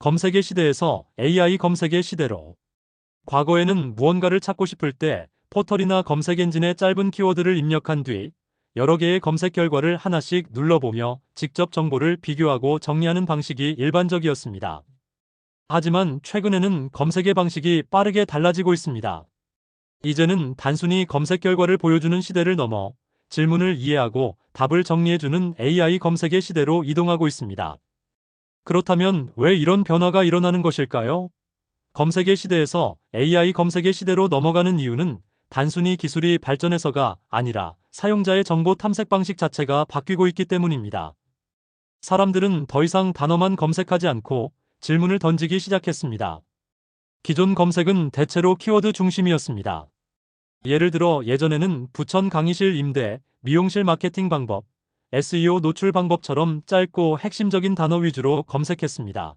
검색의 시대에서 AI 검색의 시대로. 과거에는 무언가를 찾고 싶을 때 포털이나 검색 엔진에 짧은 키워드를 입력한 뒤 여러 개의 검색 결과를 하나씩 눌러보며 직접 정보를 비교하고 정리하는 방식이 일반적이었습니다. 하지만 최근에는 검색의 방식이 빠르게 달라지고 있습니다. 이제는 단순히 검색 결과를 보여주는 시대를 넘어 질문을 이해하고 답을 정리해주는 AI 검색의 시대로 이동하고 있습니다. 그렇다면 왜 이런 변화가 일어나는 것일까요? 검색의 시대에서 AI 검색의 시대로 넘어가는 이유는 단순히 기술이 발전해서가 아니라 사용자의 정보 탐색 방식 자체가 바뀌고 있기 때문입니다. 사람들은 더 이상 단어만 검색하지 않고 질문을 던지기 시작했습니다. 기존 검색은 대체로 키워드 중심이었습니다. 예를 들어 예전에는 부천 강의실 임대, 미용실 마케팅 방법, SEO 노출 방법처럼 짧고 핵심적인 단어 위주로 검색했습니다.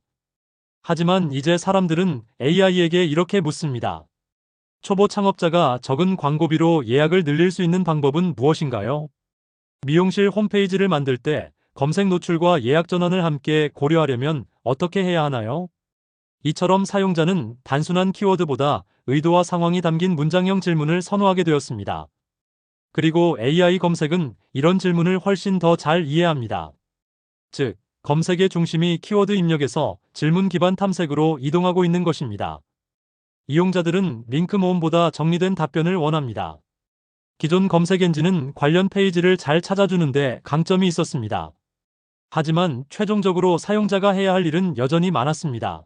하지만 이제 사람들은 AI에게 이렇게 묻습니다. 초보 창업자가 적은 광고비로 예약을 늘릴 수 있는 방법은 무엇인가요? 미용실 홈페이지를 만들 때 검색 노출과 예약 전환을 함께 고려하려면 어떻게 해야 하나요? 이처럼 사용자는 단순한 키워드보다 의도와 상황이 담긴 문장형 질문을 선호하게 되었습니다. 그리고 AI 검색은 이런 질문을 훨씬 더 잘 이해합니다. 즉, 검색의 중심이 키워드 입력에서 질문 기반 탐색으로 이동하고 있는 것입니다. 이용자들은 링크 모음보다 정리된 답변을 원합니다. 기존 검색 엔진은 관련 페이지를 잘 찾아주는데 강점이 있었습니다. 하지만 최종적으로 사용자가 해야 할 일은 여전히 많았습니다.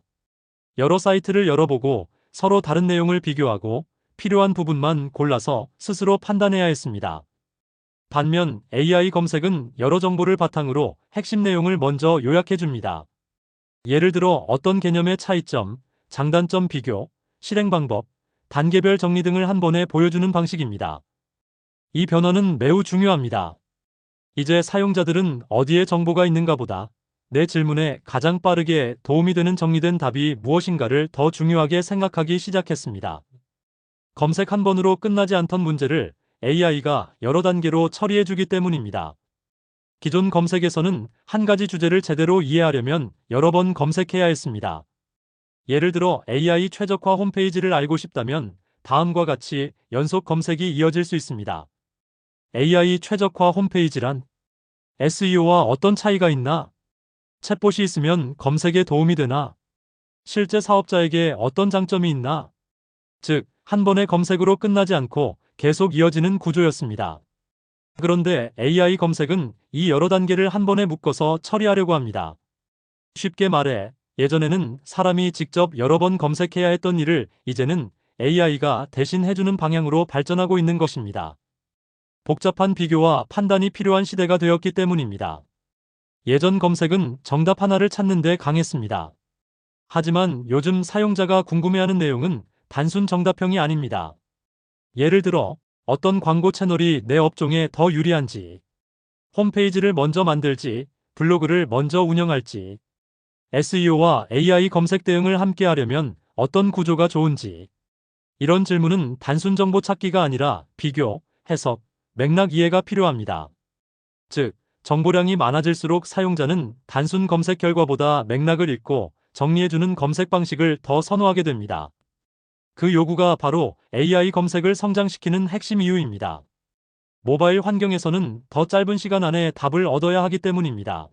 여러 사이트를 열어보고 서로 다른 내용을 비교하고 필요한 부분만 골라서 스스로 판단해야 했습니다. 반면 AI 검색은 여러 정보를 바탕으로 핵심 내용을 먼저 요약해 줍니다. 예를 들어 어떤 개념의 차이점, 장단점 비교, 실행 방법, 단계별 정리 등을 한 번에 보여주는 방식입니다. 이 변화는 매우 중요합니다. 이제 사용자들은 어디에 정보가 있는가 보다 내 질문에 가장 빠르게 도움이 되는 정리된 답이 무엇인가를 더 중요하게 생각하기 시작했습니다. 검색 한 번으로 끝나지 않던 문제를 AI가 여러 단계로 처리해주기 때문입니다. 기존 검색에서는 한 가지 주제를 제대로 이해하려면 여러 번 검색해야 했습니다. 예를 들어 AI 최적화 홈페이지를 알고 싶다면 다음과 같이 연속 검색이 이어질 수 있습니다. AI 최적화 홈페이지란 SEO와 어떤 차이가 있나? 챗봇이 있으면 검색에 도움이 되나? 실제 사업자에게 어떤 장점이 있나? 즉, 한 번의 검색으로 끝나지 않고 계속 이어지는 구조였습니다. 그런데 AI 검색은 이 여러 단계를 한 번에 묶어서 처리하려고 합니다. 쉽게 말해, 예전에는 사람이 직접 여러 번 검색해야 했던 일을 이제는 AI가 대신 해주는 방향으로 발전하고 있는 것입니다. 복잡한 비교와 판단이 필요한 시대가 되었기 때문입니다. 예전 검색은 정답 하나를 찾는 데 강했습니다. 하지만 요즘 사용자가 궁금해하는 내용은 단순 정답형이 아닙니다. 예를 들어, 어떤 광고 채널이 내 업종에 더 유리한지, 홈페이지를 먼저 만들지, 블로그를 먼저 운영할지, SEO와 AI 검색 대응을 함께 하려면 어떤 구조가 좋은지, 이런 질문은 단순 정보 찾기가 아니라 비교, 해석, 맥락 이해가 필요합니다. 즉, 정보량이 많아질수록 사용자는 단순 검색 결과보다 맥락을 읽고 정리해주는 검색 방식을 더 선호하게 됩니다. 그 요구가 바로 AI 검색을 성장시키는 핵심 이유입니다. 모바일 환경에서는 더 짧은 시간 안에 답을 얻어야 하기 때문입니다.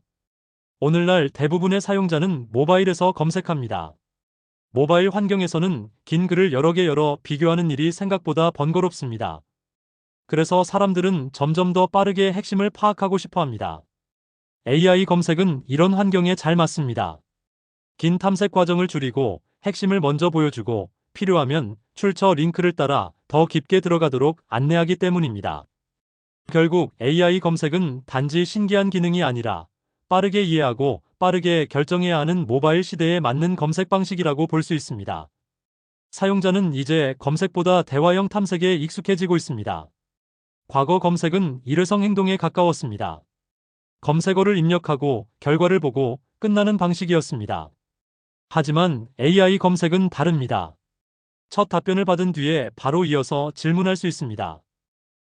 오늘날 대부분의 사용자는 모바일에서 검색합니다. 모바일 환경에서는 긴 글을 여러 개 열어 비교하는 일이 생각보다 번거롭습니다. 그래서 사람들은 점점 더 빠르게 핵심을 파악하고 싶어 합니다. AI 검색은 이런 환경에 잘 맞습니다. 긴 탐색 과정을 줄이고 핵심을 먼저 보여주고 필요하면 출처 링크를 따라 더 깊게 들어가도록 안내하기 때문입니다. 결국 AI 검색은 단지 신기한 기능이 아니라 빠르게 이해하고 빠르게 결정해야 하는 모바일 시대에 맞는 검색 방식이라고 볼 수 있습니다. 사용자는 이제 검색보다 대화형 탐색에 익숙해지고 있습니다. 과거 검색은 일회성 행동에 가까웠습니다. 검색어를 입력하고 결과를 보고 끝나는 방식이었습니다. 하지만 AI 검색은 다릅니다. 첫 답변을 받은 뒤에 바로 이어서 질문할 수 있습니다.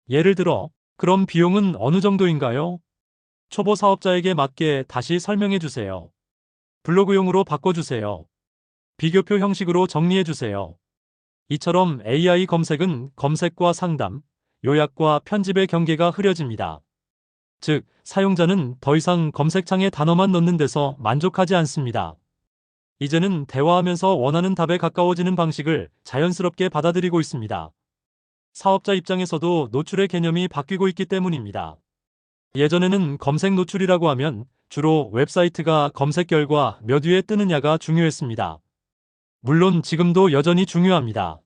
예를 들어, 그럼 비용은 어느 정도인가요? 초보 사업자에게 맞게 다시 설명해 주세요. 블로그용으로 바꿔주세요. 비교표 형식으로 정리해주세요. 이처럼 AI 검색은 검색과 상담, 요약과 편집의 경계가 흐려집니다. 즉, 사용자는 더 이상 검색창에 단어만 넣는 데서 만족하지 않습니다. 이제는 대화하면서 원하는 답에 가까워지는 방식을 자연스럽게 받아들이고 있습니다. 사업자 입장에서도 노출의 개념이 바뀌고 있기 때문입니다. 예전에는 검색 노출이라고 하면 주로 웹사이트가 검색 결과 몇 위에 뜨느냐가 중요했습니다. 물론 지금도 여전히 중요합니다.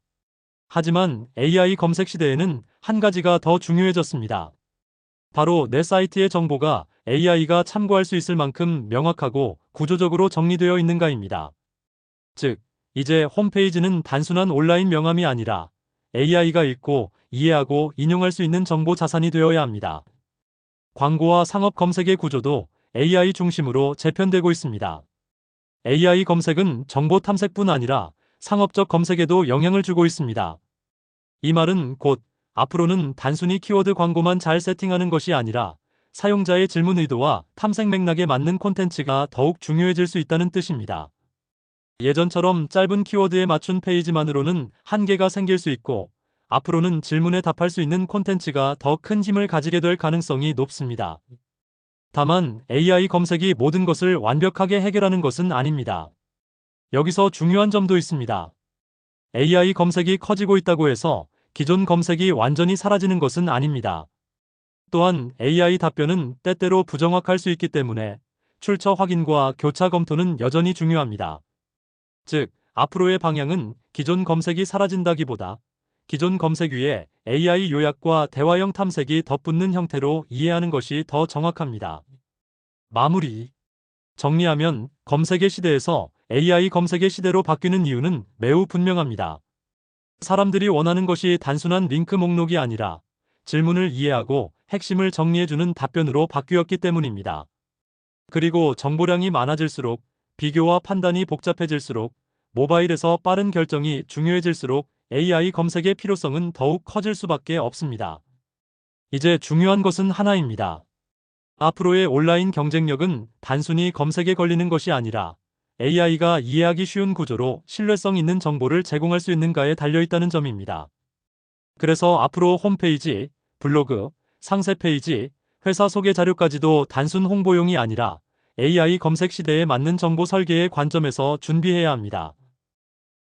하지만 AI 검색 시대에는 한 가지가 더 중요해졌습니다. 바로 내 사이트의 정보가 AI가 참고할 수 있을 만큼 명확하고 구조적으로 정리되어 있는가입니다. 즉, 이제 홈페이지는 단순한 온라인 명함이 아니라 AI가 읽고 이해하고 인용할 수 있는 정보 자산이 되어야 합니다. 광고와 상업 검색의 구조도 AI 중심으로 재편되고 있습니다. AI 검색은 정보 탐색뿐 아니라 상업적 검색에도 영향을 주고 있습니다. 이 말은 곧 앞으로는 단순히 키워드 광고만 잘 세팅하는 것이 아니라 사용자의 질문 의도와 탐색 맥락에 맞는 콘텐츠가 더욱 중요해질 수 있다는 뜻입니다. 예전처럼 짧은 키워드에 맞춘 페이지만으로는 한계가 생길 수 있고, 앞으로는 질문에 답할 수 있는 콘텐츠가 더 큰 힘을 가지게 될 가능성이 높습니다. 다만 AI 검색이 모든 것을 완벽하게 해결하는 것은 아닙니다. 여기서 중요한 점도 있습니다. AI 검색이 커지고 있다고 해서 기존 검색이 완전히 사라지는 것은 아닙니다. 또한 AI 답변은 때때로 부정확할 수 있기 때문에 출처 확인과 교차 검토는 여전히 중요합니다. 즉, 앞으로의 방향은 기존 검색이 사라진다기보다 기존 검색 위에 AI 요약과 대화형 탐색이 덧붙는 형태로 이해하는 것이 더 정확합니다. 마무리. 정리하면 검색의 시대에서 AI 검색의 시대로 바뀌는 이유는 매우 분명합니다. 사람들이 원하는 것이 단순한 링크 목록이 아니라 질문을 이해하고 핵심을 정리해주는 답변으로 바뀌었기 때문입니다. 그리고 정보량이 많아질수록, 비교와 판단이 복잡해질수록, 모바일에서 빠른 결정이 중요해질수록 AI 검색의 필요성은 더욱 커질 수밖에 없습니다. 이제 중요한 것은 하나입니다. 앞으로의 온라인 경쟁력은 단순히 검색에 걸리는 것이 아니라 AI가 이해하기 쉬운 구조로 신뢰성 있는 정보를 제공할 수 있는가에 달려있다는 점입니다. 그래서 앞으로 홈페이지, 블로그, 상세 페이지, 회사 소개 자료까지도 단순 홍보용이 아니라 AI 검색 시대에 맞는 정보 설계의 관점에서 준비해야 합니다.